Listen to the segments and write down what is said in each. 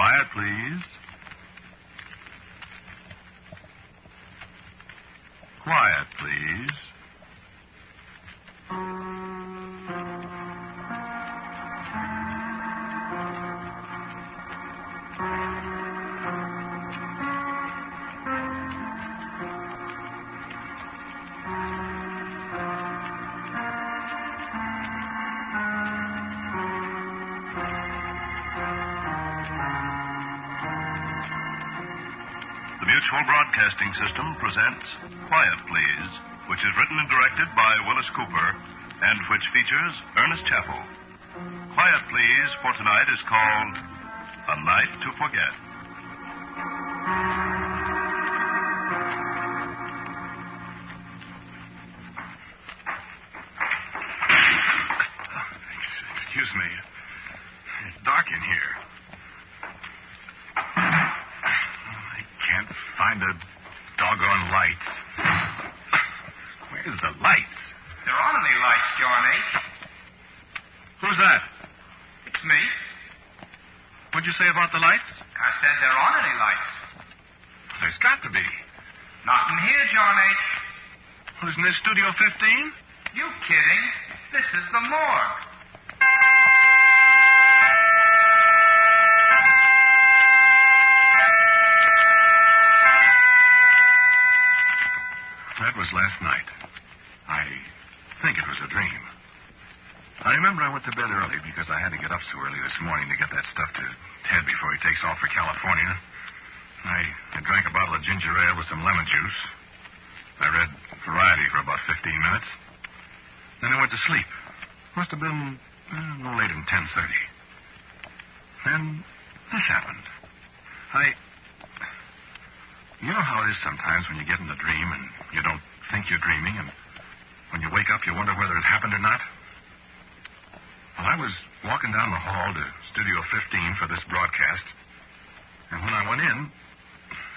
Quiet, please. Quiet, please. The Mutual Broadcasting System presents Quiet, Please, which is written and directed by Willis Cooper and which features Ernest Chappell. Quiet, Please, for tonight is called A Night to Forget. Excuse me. It's dark in here. I can't find the doggone lights. Where's the lights? There aren't any lights, John H. Who's that? It's me. What'd you say about the lights? I said there aren't any lights. There's got to be. Not in here, John H. Well, isn't this Studio 15? You kidding? This is the morgue. That was last night. I think it was a dream. I remember I went to bed early because I had to get up so early this morning to get that stuff to Ted before he takes off for California. I drank a bottle of ginger ale with some lemon juice. I read Variety for about 15 minutes. Then I went to sleep. Must have been no later than 10:30. Then this happened. You know how it is sometimes when you get in a dream and you don't think you're dreaming, and when you wake up you wonder whether it happened or not? Well, I was walking down the hall to Studio 15 for this broadcast, and when I went in,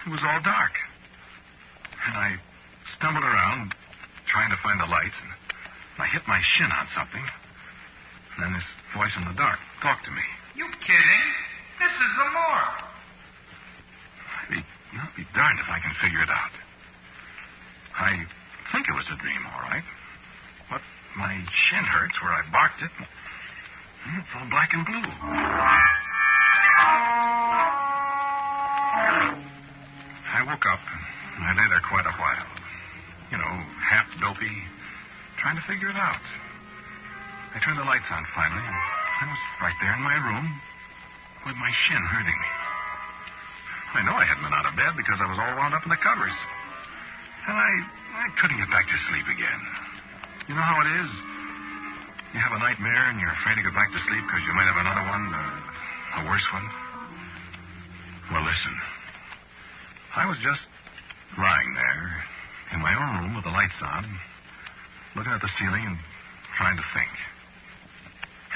it was all dark. And I stumbled around trying to find the lights, and I hit my shin on something. And then this voice in the dark talked to me. You kidding? This is the morgue. I'll be darned if I can figure it out. I think it was a dream, all right. But my shin hurts where I barked it. And it's all black and blue. I woke up, and I lay there quite a while. You know, half dopey, trying to figure it out. I turned the lights on finally, and I was right there in my room with my shin hurting me. I know I hadn't been out of bed because I was all wound up in the covers. And I couldn't get back to sleep again. You know how it is? You have a nightmare and you're afraid to go back to sleep because you might have another one, a worse one. Well, listen. I was just lying there in my own room with the lights on, looking at the ceiling and trying to think.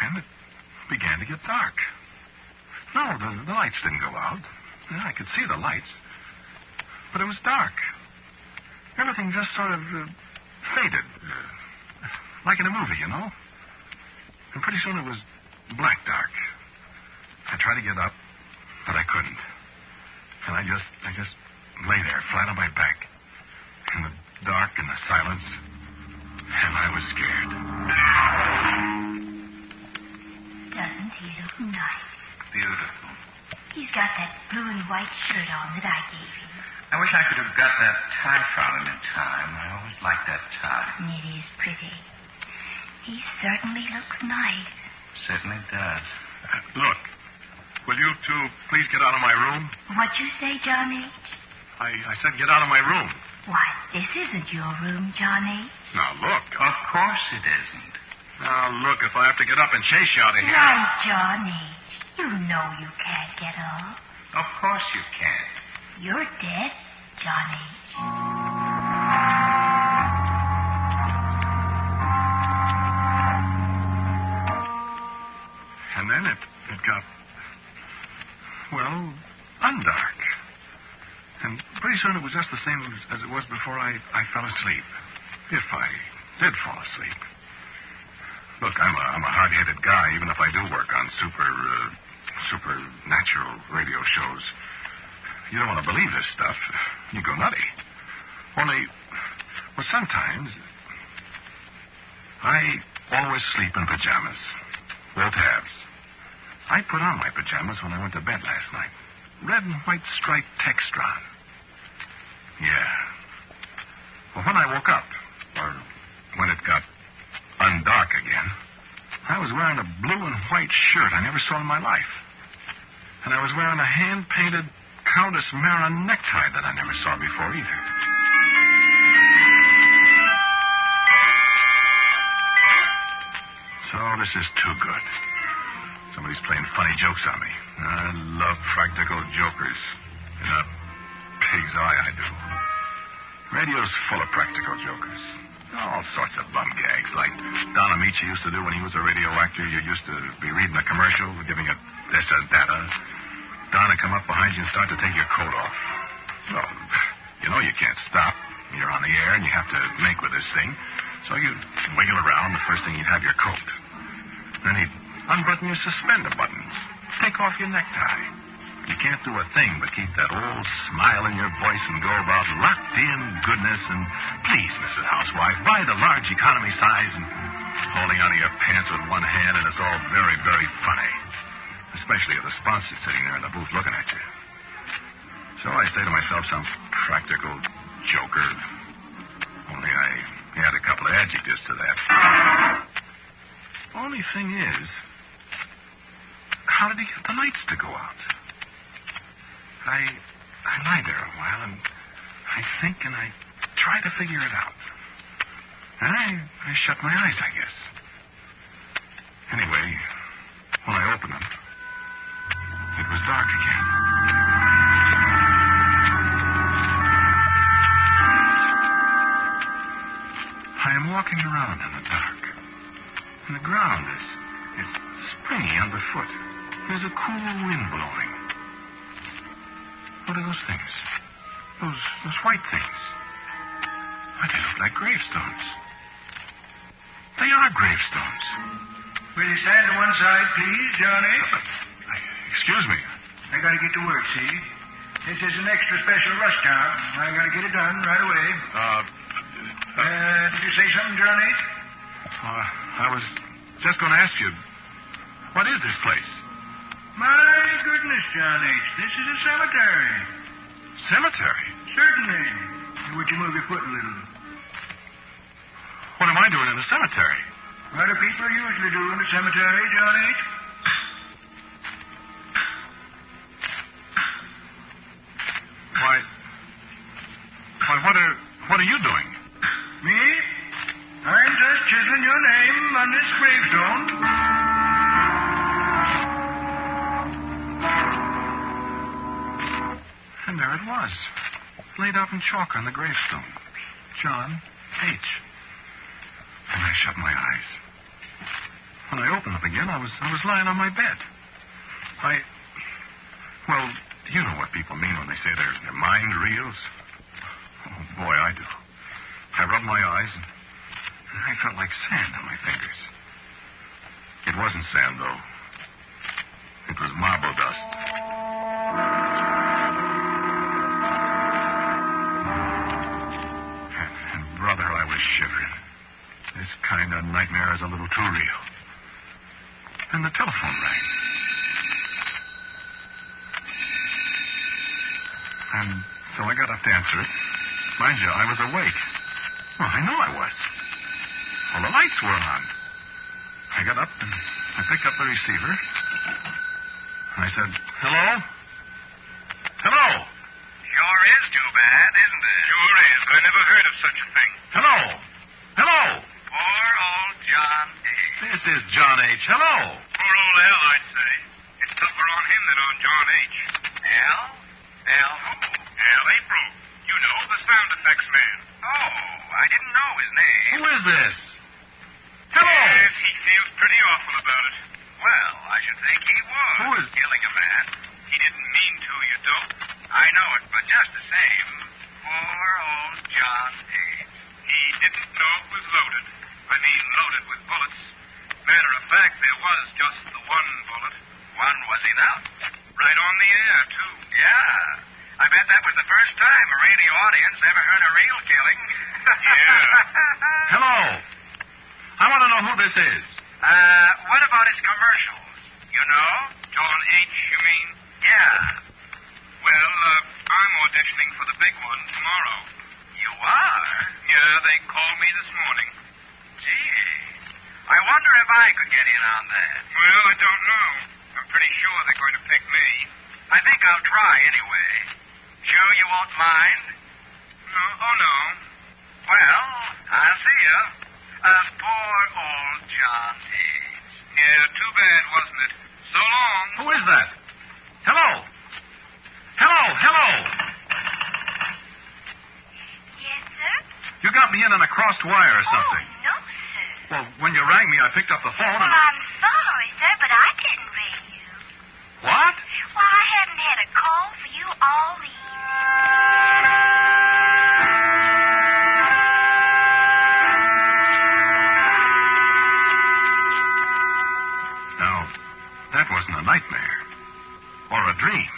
And it began to get dark. No, the lights didn't go out. I could see the lights. But it was dark. Everything just sort of faded. Like in a movie, you know? And pretty soon it was black dark. I tried to get up, but I couldn't. And I just lay there, flat on my back, in the dark and the silence, and I was scared. Doesn't he look nice? Beautiful. He's got that blue and white shirt on that I gave him. I wish I could have got that tie for him in time. I always liked that tie. It is pretty. He certainly looks nice. Certainly does. Look, will you two please get out of my room? What'd you say, John H.? I said get out of my room. Why, this isn't your room, John H. Now, look. Of course it isn't. Now, look, if I have to get up and chase you out of here... Right, John H. You know you can't get up. Of course you can't. You're dead, John H. And then it got, well, undark. And pretty soon it was just the same as it was before I fell asleep. If I did fall asleep. Look, I'm a hard-headed guy, even if I do work on supernatural radio shows. You don't want to believe this stuff. You go nutty. Only, well, sometimes I always sleep in pajamas. Both halves. I put on my pajamas when I went to bed last night. Red and white striped textron. Yeah. Well, when I woke up, or when it got undark again, I was wearing a blue and white shirt I never saw in my life. And I was wearing a hand-painted Countess Mara necktie that I never saw before either. So this is too good. Somebody's playing funny jokes on me. I love practical jokers. In a pig's eye, I do. Radio's full of practical jokers. All sorts of bum gags, like Don Amici used to do when he was a radio actor. You used to be reading a commercial, giving it this or that. Don would come up behind you and start to take your coat off. Well, you know you can't stop. You're on the air and you have to make with this thing. So you wiggle around. The first thing you'd have your coat. Then he'd unbutton your suspender buttons. Take off your necktie. You can't do a thing but keep that old smile in your voice and go about locked-in goodness and please, Mrs. Housewife, buy the large economy size and holding onto your pants with one hand, and it's all very, very funny. Especially if the sponsor's sitting there in the booth looking at you. So I say to myself, some practical joker. Only I add a couple of adjectives to that. Only thing is, how did he get the lights to go out? I lie there a while, and I think, and I try to figure it out. And I shut my eyes, I guess. Anyway, when I opened them, it was dark again. I am walking around in the dark, and the ground is springy underfoot. There's a cool wind blowing. What are those things? Those white things. Why, they look like gravestones. They are gravestones. Will you stand to one side, please, Johnny? Excuse me. I gotta get to work, see? This is an extra special rush job. I gotta get it done right away. Did you say something, Johnny? I was just going to ask you, what is this place? My goodness, John H., this is a cemetery. Cemetery? Certainly. Would you move your foot a little? What am I doing in the cemetery? What do people usually do in the cemetery, John H.? Why, what are you doing? Me? I'm just chiseling your name on this gravestone. And there it was, laid out in chalk on the gravestone. John H. And I shut my eyes. When I opened them again, I was lying on my bed. Well, you know what people mean when they say their mind reels. Oh, boy, I do. I rubbed my eyes, and I felt like sand on my fingers. It wasn't sand, though. It was marble dust. And brother, I was shivering. This kind of nightmare is a little too real. And the telephone rang. And so I got up to answer it. Mind you, I was awake. Well, I know I was. Well, the lights were on. I got up and I picked up the receiver. And I said, hello? Hello? Sure is too bad, isn't it? Sure is. I never heard of such a thing. Hello? Hello? Poor old John H. This is John H. Hello? Poor old Al, I'd say. It's tougher on him than on John H. Al? Al who? Al April. You know, the sound effects man. Oh, I didn't know his name. Who is this? Hello? Yes, he feels pretty awful about it. Well, I should think he was. Who is- Killing a man. He didn't mean to, you dope. I know it, but just the same, poor old John H. He didn't know it was loaded. I mean, loaded with bullets. Matter of fact, there was just the one bullet. one was enough. Right on the air, too. Yeah. I bet that was the first time a radio audience ever heard a real killing. Yeah. Hello. I want to know who this is. What about his commercials? You know? John H., you mean? Yeah. Well, I'm auditioning for the big one tomorrow. You are? Yeah, they called me this morning. Gee, I wonder if I could get in on that. Well, I don't know. I'm pretty sure they're going to pick me. I think I'll try anyway. Sure you won't mind? No, oh no. Well, I'll see you. Poor old John H. Yeah, too bad, wasn't it? So long. Who is that? Hello. Hello. Yes, sir? You got me in on a crossed wire or something. Oh, no, sir. Well, when you rang me, I picked up the phone Well, and... I'm sorry, sir, but I didn't ring you. What? Well, I haven't had a call for you all evening. Now, that wasn't a nightmare. Or a dream.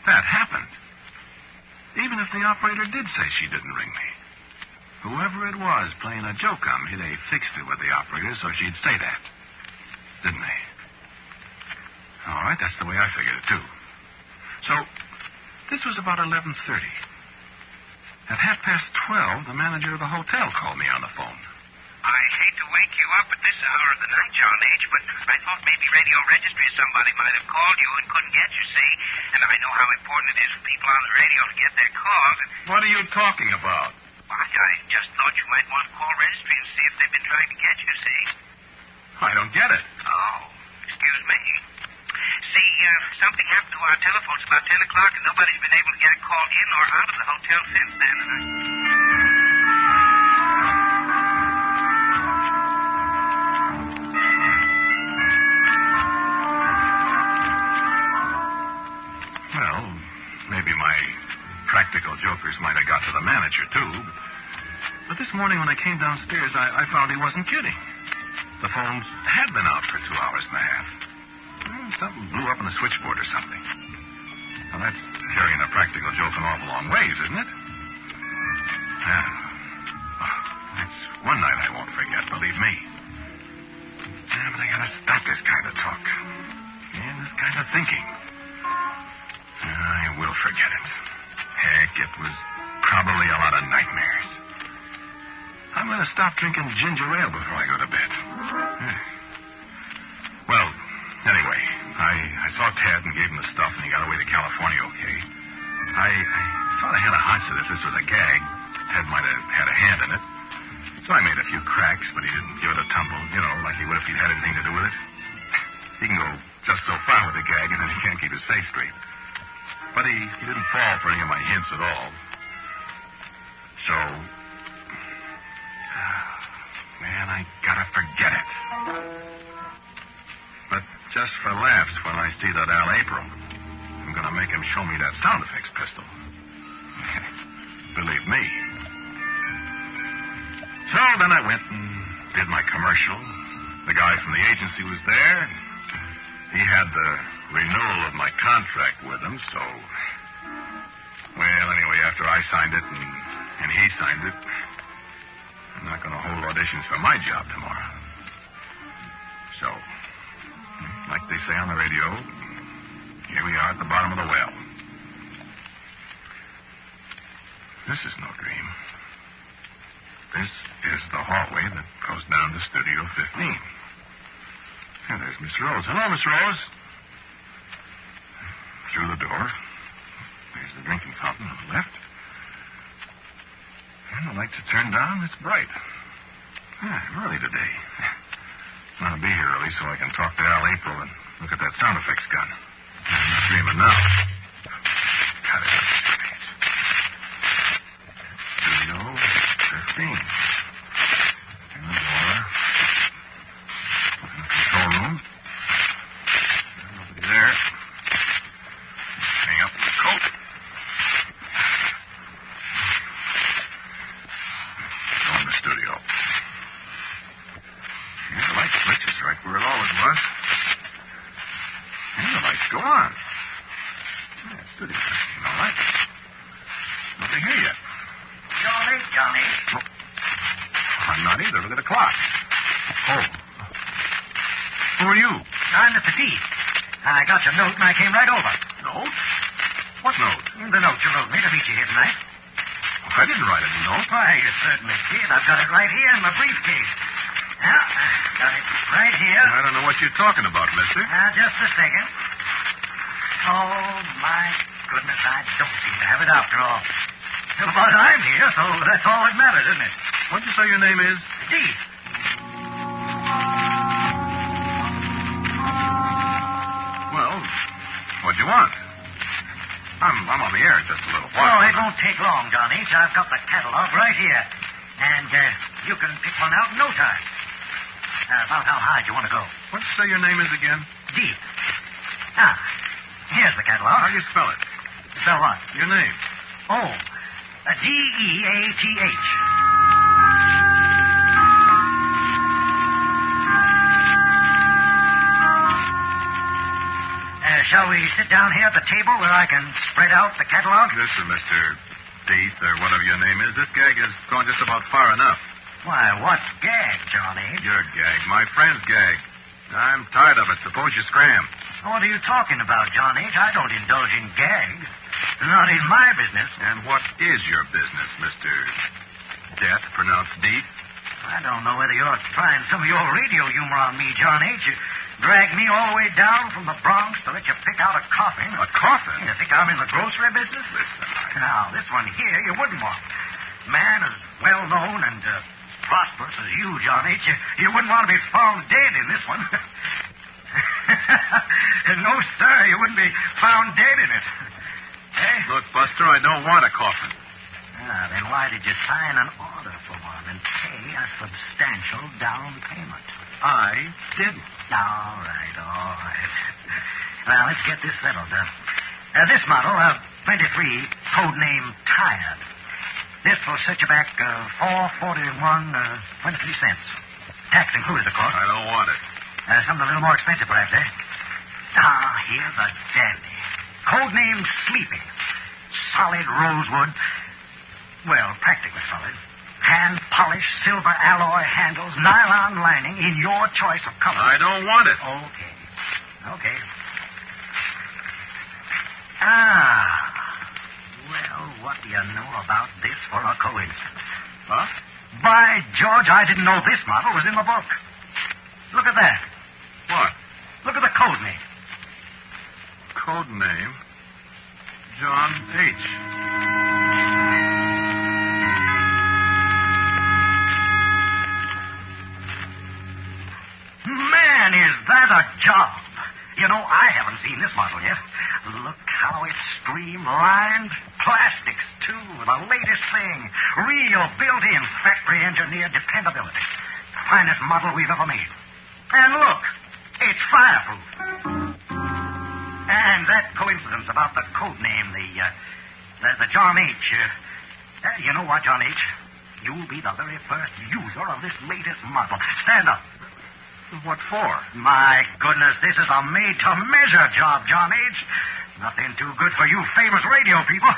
That happened. Even if the operator did say she didn't ring me. Whoever it was playing a joke on me, they fixed it with the operator so she'd say that. Didn't they? All right, that's the way I figured it, too. So, this was about 11:30. At 12:30, the manager of the hotel called me on the phone. I hate to wake you up at this hour of the night, John H., but I thought maybe radio registry or somebody might have called you and couldn't get you, see? And I know how important it is for people on the radio to get their calls. What are you talking about? Well, I just thought you might want to call registry and see if they've been trying to get you, see? I don't get it. Oh, excuse me. See, something happened to our telephones about 10 o'clock, and nobody's been able to get a call in or out of the hotel since then. Well, maybe my practical jokers might have got to the manager, too. But this morning when I came downstairs, I found he wasn't kidding. The phones had been out for 2 hours and a half. Something blew up in the switchboard or something. Now, that's carrying a practical joke an awful long ways, isn't it? Yeah. That's one night I won't forget, believe me. Yeah, but I gotta stop this kind of talk. And this kind of thinking. I will forget it. Heck, it was probably a lot of nightmares. I'm gonna stop drinking ginger ale before I go to bed. Yeah. Well, anyway, I saw Ted and gave him the stuff, and he got away to California okay. I sort of had a hunch that if this was a gag, Ted might have had a hand in it. So I made a few cracks, but he didn't give it a tumble, like he would if he'd had anything to do with it. He can go just so far with a gag, and then he can't keep his face straight. But he didn't fall for any of my hints at all. So, man, I gotta forget it. But just for laughs, when I see that Al April, I'm gonna make him show me that sound effects pistol. Believe me. So then I went and did my commercial. The guy from the agency was there. He had the renewal of my contract with him, so... Well, anyway, after I signed it and he signed it, I'm not going to hold auditions for my job tomorrow. So, like they say on the radio, here we are at the bottom of the well. This is no dream. This is the hallway that goes down to Studio 15. And there's Miss Rose. Hello, Miss Rose. Through the door. There's the drinking fountain on the left. And the lights are turned down. It's bright. I'm early today. I'm going to be here early so I can talk to Al April and look at that sound effects gun. I'm dreaming now. Got it. Studio 15. And the door. In the control room. Nobody there. Hang up the coat. Go in the studio. Yeah, the light switch is right where it always was. Go on. Yeah, it's pretty interesting, all right. Nothing here yet. You're late, Johnny. Oh. I'm not either. Look at the clock. Oh. Who are you? I'm Mr. D. I got your note and I came right over. Note? What note? The note you wrote me to meet you here tonight. I didn't write any note. Why, you certainly did. I've got it right here in my briefcase. Yeah, got it right here. I don't know what you're talking about, mister. Just a second. Oh, my goodness, I don't seem to have it after all. But I'm here, so that's all that matters, isn't it? What'd you say your name is? D. Well, what'd you want? I'm on the air in just a little while. Oh, it won't take long, John H. I've got the catalog right here. And you can pick one out in no time. About how high do you want to go? What'd you say your name is again? D. Here's the catalog. How do you spell it? Spell what? Your name. Oh, D-E-A-T-H. Shall we sit down here at the table where I can spread out the catalog? Listen, Mr. Deeth, or whatever your name is, this gag has gone just about far enough. Why, what gag, Johnny? Your gag. My friend's gag. I'm tired of it. Suppose you scram. What are you talking about, John H.? I don't indulge in gags. Not in my business. And what is your business, Mr. Death, pronounced Deeth? I don't know whether you're trying some of your radio humor on me, John H. You drag me all the way down from the Bronx to let you pick out a coffin. A coffin? You think I'm in the grocery business? Listen, Now, this one here you wouldn't want. Man as well-known and prosperous as you, John H., you wouldn't want to be found dead in this one. No, sir, you wouldn't be found dead in it. Eh? Look, Buster, I don't want a coffin. Then why did you sign an order for one and pay a substantial down payment? I didn't. All right. Well, let's get this settled. This model, 23, code name Tired. This will set you back $441.23. Tax included, of course. I don't want it. Something a little more expensive, perhaps, eh? Here's a dandy. Code name Sleeping. Solid rosewood. Well, practically solid. Hand-polished silver alloy handles, nylon lining in your choice of color. I don't want it. Okay. Well, what do you know about this for a coincidence? Huh? By George, I didn't know this model was in the book. Look at that. What? Look at the code name. Code name? John H. Man, is that a job. You know, I haven't seen this model yet. Look how it's streamlined. Plastics, too. The latest thing. Real built-in factory-engineered dependability. Finest model we've ever made. And look, it's fireproof. And that coincidence about the code name, the John H. You know what, John H.? You'll be the very first user of this latest model. Stand up. What for? My goodness, this is a made-to-measure job, John H. Nothing too good for you famous radio people.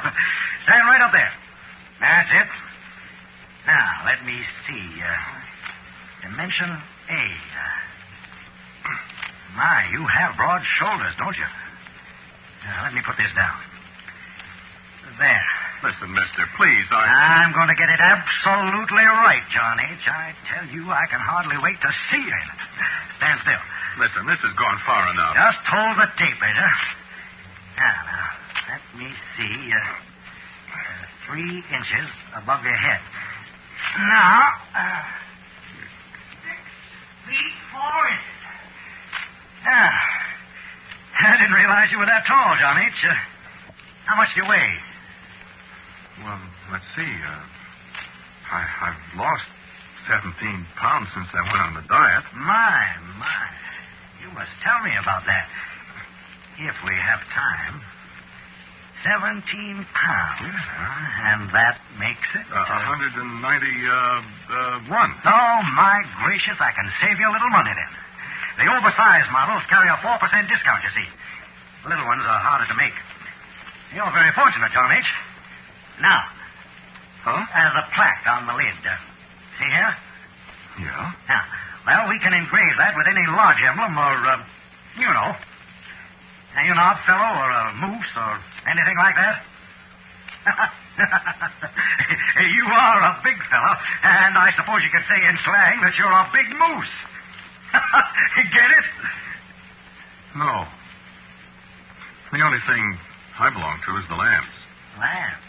Stand right up there. That's it. Now, let me see. Dimension A. My, you have broad shoulders, don't you? Now, let me put this down. There. Listen, mister, please, I'm going to get it absolutely right, John H. I tell you, I can hardly wait to see you in it. Stand still. Listen, this has gone far enough. Just hold the tape, Major. Now, let me see. 3 inches above your head. Now, 6 feet 4 inches. I didn't realize you were that tall, John H. How much do you weigh? Well, let's see. I've lost 17 pounds since I went on the diet. My. You must tell me about that. If we have time. 17 pounds. And that makes it... 191. Oh, my gracious, I can save you a little money then. The oversized models carry a 4% discount, you see. Little ones are harder to make. You're very fortunate, John H. Now, Huh? there's a plaque on the lid. See here? Yeah? Now, well, we can engrave that with any large emblem or, you know, an odd fellow or a moose or anything like that. You are a big fellow, and I suppose you could say in slang that you're a big moose. Get it? No. The only thing I belong to is the lambs. Lambs.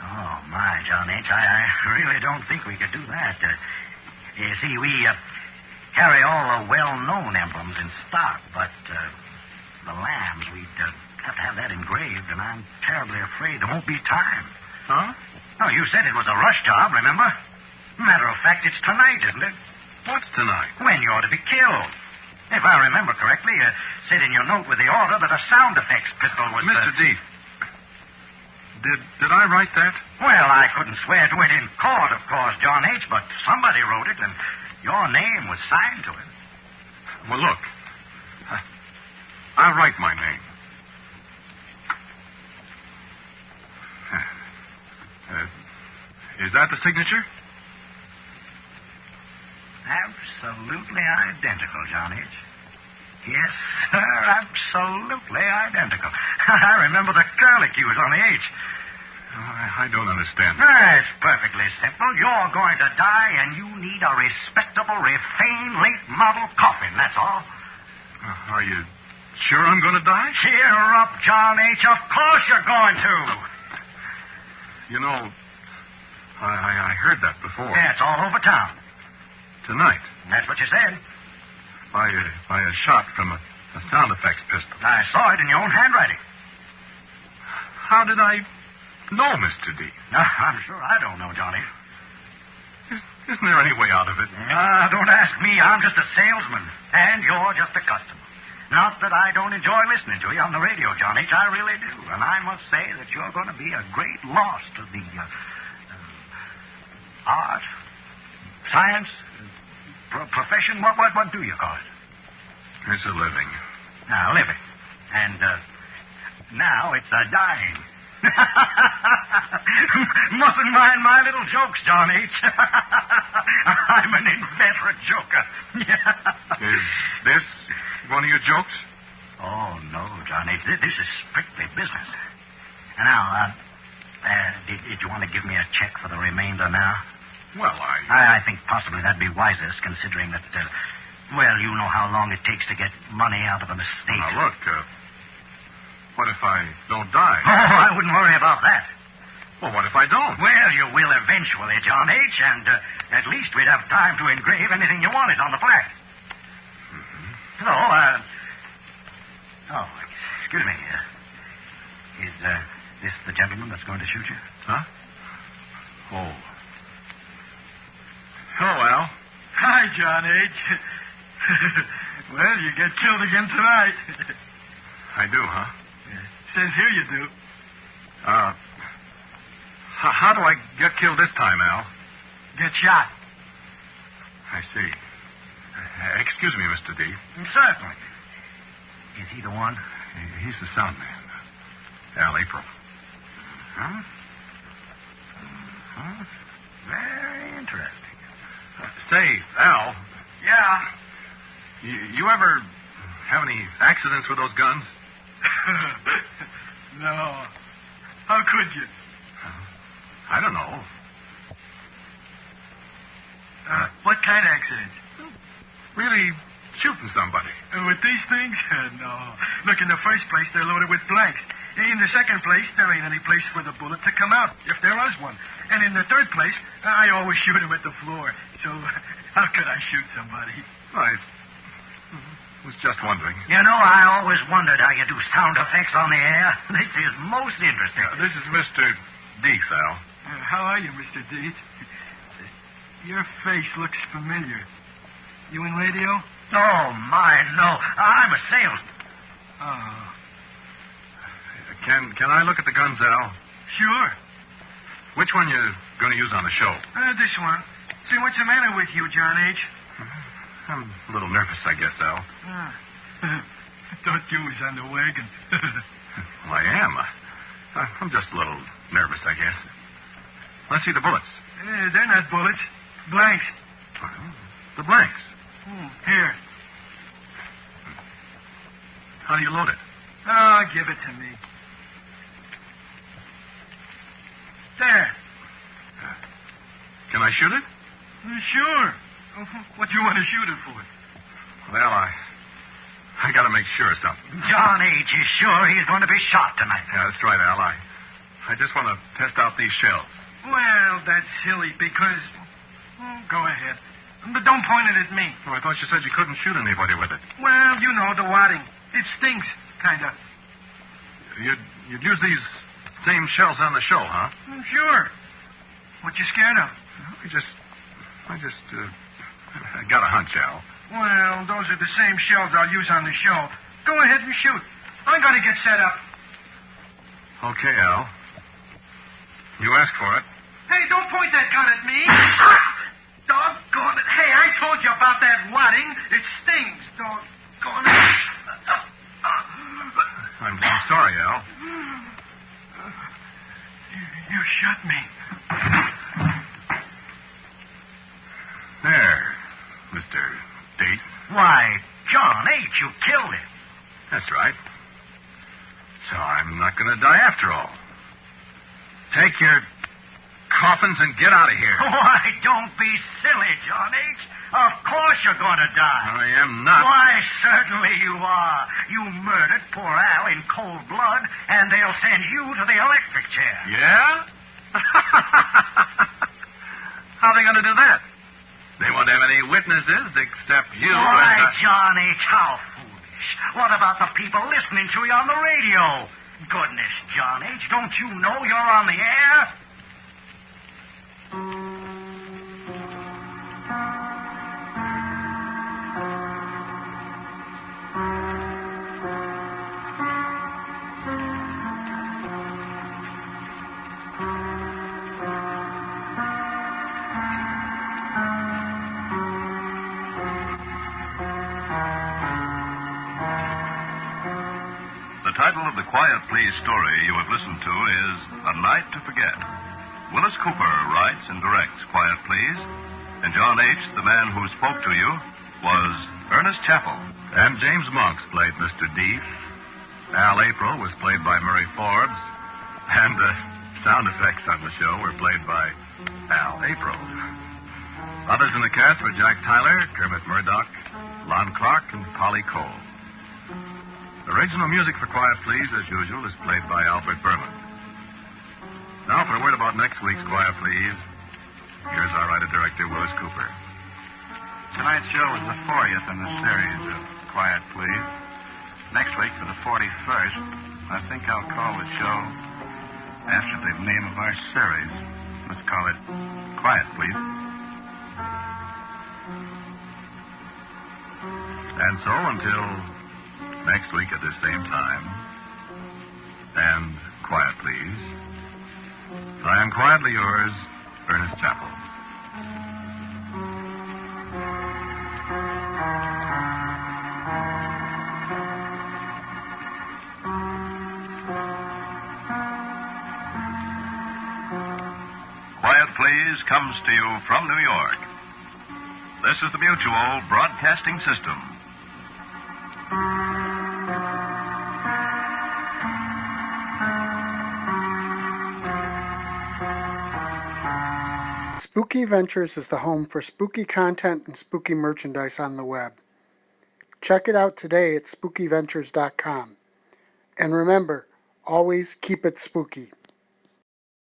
Oh, my, John H., I really don't think we could do that. You see, we carry all the well-known emblems in stock, but the lambs, we'd have to have that engraved, and I'm terribly afraid there won't be time. Huh? Oh, you said it was a rush job, remember? Matter of fact, it's tonight, isn't it? What's tonight? When you're to be killed. If I remember correctly, you said in your note with the order that a sound effects pistol was... Mr. D. Did I write that? Well, I couldn't swear to it in court, of course, John H., but somebody wrote it, and your name was signed to it. Well, look. I'll write my name. Is that the signature? Absolutely identical, John H. Yes, sir, absolutely identical. I remember the curlicues on the H. I don't understand. It's perfectly simple. You're going to die, and you need a respectable, refined, late-model coffin, that's all. Are you sure I'm going to die? Cheer up, John H. Of course you're going to. You know, I heard that before. Yeah, it's all over town. Tonight. That's what you said. By a shot from a sound effects pistol. I saw it in your own handwriting. How did I know, Mr. D? I'm sure I don't know, Johnny. Isn't there any way out of it? Don't ask me. I'm just a salesman, and you're just a customer. Not that I don't enjoy listening to you on the radio, John H. I really do. And I must say that you're going to be a great loss to the art, science, profession. What do you call it? It's a living. Now, living. And now it's a dying. Mustn't mind my little jokes, John H. I'm an inveterate joker. Is this one of your jokes? Oh, no, John H. This is strictly business. And now, did you want to give me a check for the remainder now? Well, I think possibly that'd be wisest, considering that, you know how long it takes to get money out of an estate. Now, look, what if I don't die? Oh, I wouldn't worry about that. Well, what if I don't? Well, you will eventually, John H., and at least we'd have time to engrave anything you wanted on the plaque. Mm-hmm. So, excuse me. Is this the gentleman that's going to shoot you? Huh? Oh. Hello, Al. Hi, John H. Well, you get killed again tonight. I do, huh? Says here you do. How do I get killed this time, Al? Get shot. I see. Excuse me, Mr. D. Certainly. Is he the one? He's the sound man. Al April. Huh? Uh-huh. Very interesting. Say, Al. Yeah. You ever have any accidents with those guns? No. How could you? I don't know. What kind of accident? Really shooting somebody. With these things? No. Look, in the first place, they're loaded with blanks. In the second place, there ain't any place for the bullet to come out, if there was one. And in the third place, I always shoot him at the floor. So how could I shoot somebody? I was just wondering. You know, I always wondered how you do sound effects on the air. This is most interesting. This is Mr. Deeth, Al. How are you, Mr. Deeth? Your face looks familiar. You in radio? Oh, my, no. I'm a salesman. Oh. Can I look at the guns, Al? Sure. Which one you going to use on the show? This one. Say, what's the matter with you, John H.? I'm a little nervous, I guess, Al. I thought you was on the wagon. Well, I am. I'm just a little nervous, I guess. Let's see the bullets. They're not bullets. Blanks. Well, the blanks. Here. How do you load it? Oh, give it to me. There. Can I shoot it? Sure. What do you want to shoot it for? Well, I got to make sure of something. John H. is sure he's going to be shot tonight. Yeah, that's right, Al. I just want to test out these shells. Well, that's silly because... go ahead. But don't point it at me. Oh, I thought you said you couldn't shoot anybody with it. Well, you know, the wadding. It stings, kind of. You'd use these same shells on the show, huh? Sure. What you scared of? I got a hunch, Al. Well, those are the same shells I'll use on the show. Go ahead and shoot. I'm going to get set up. Okay, Al. You asked for it. Hey, don't point that gun at me. Doggone it. Hey, I told you about that wadding. It stings. Doggone it. I'm sorry, Al. You shot me. There, Mr. Date. Why, John H., you killed him. That's right. So I'm not going to die after all. Take your coffins and get out of here. Why, don't be silly, John H. Of course you're going to die. I am not. Why, certainly you are. You murdered poor Al in cold blood, and they'll send you to the electric chair. Yeah? How are they going to do that? They won't have any witnesses except you. Why, John H., how foolish. What about the people listening to you on the radio? Goodness, John H., don't you know you're on the air? The title of the Quiet Please story you have listened to is A Night to Forget. Willis Cooper writes and directs Quiet Please, and John H., the man who spoke to you, was Ernest Chappell. And James Monks played Mr. Deef. Al April was played by Murray Forbes. And the sound effects on the show were played by Al April. Others in the cast were Jack Tyler, Kermit Murdoch, Lon Clark, and Polly Cole. Original music for Quiet Please, as usual, is played by Albert Berman. Now, for a word about next week's Quiet Please, here's our writer-director, Willis Cooper. Tonight's show is the 40th in the series of Quiet Please. Next week, for the 41st, I think I'll call the show after the name of our series. Let's call it Quiet Please. And so, until next week at the same time, and quiet, please, I am quietly yours, Ernest Chappell. Quiet Please comes to you from New York. This is the Mutual Broadcasting System. Spooky Ventures is the home for spooky content and spooky merchandise on the web. Check it out today at spookyventures.com. And remember, always keep it spooky.